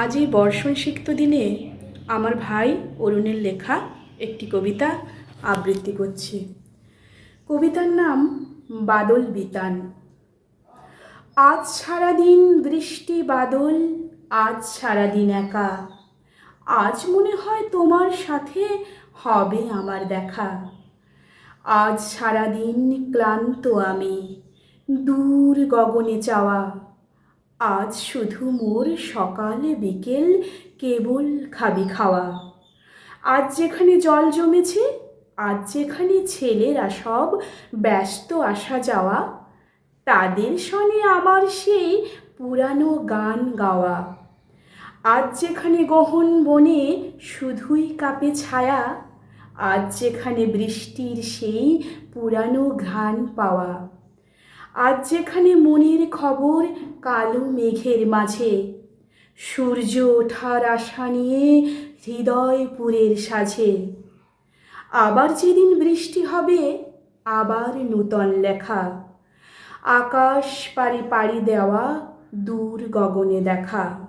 আজ এই বর্ষণ সিক্ত দিনে আমার ভাই অরুণের লেখা একটি কবিতা আবৃত্তি করছি। কবিতার নাম বাদল বিতান। আজ সারাদিন বৃষ্টি বাদল, আজ সারাদিন একা, আজ মনে হয় তোমার সাথে হবে আমার দেখা। আজ সারাদিন ক্লান্ত আমি, দূর গগনে চাওয়া, আজ শুধু মোর সকাল বিকেল কেবল খাবি খাওয়া। আজ যেখানে জল জমেছে, আজ যেখানে ছেলেরা সব ব্যস্ত আসা যাওয়া, তাদের সনে আমার সেই পুরানো গান গাওয়া। আজ যেখানে গহন বনে শুধুই কাপে ছায়া, আজ যেখানে বৃষ্টির সেই পুরানো ঘ্রাণ পাওয়া। আজ যেখানে মনের খবর কালো মেঘের মাঝে, সূর্য ওঠার আশা নিয়ে হৃদয়পুরের সাঝে। আবার যেদিন বৃষ্টি হবে, আবার নূতন লেখা, আকাশ পাড়ি পাড়ি দেওয়া, দূর গগনে দেখা।